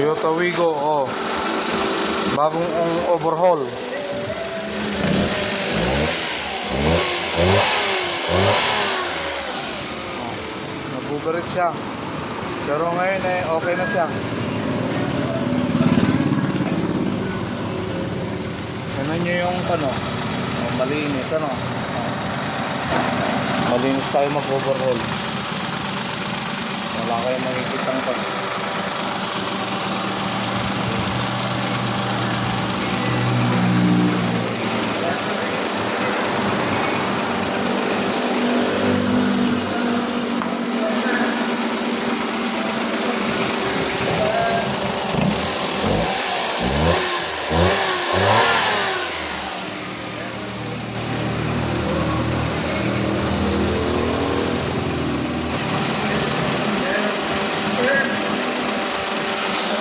Toyota Wigo, oh. Bagong overhaul. Nabugarit siya. Pero ngayon okay na siya. Tignan nyo yung malinis malinis tayo mag-overhaul. Wala kayong makikitang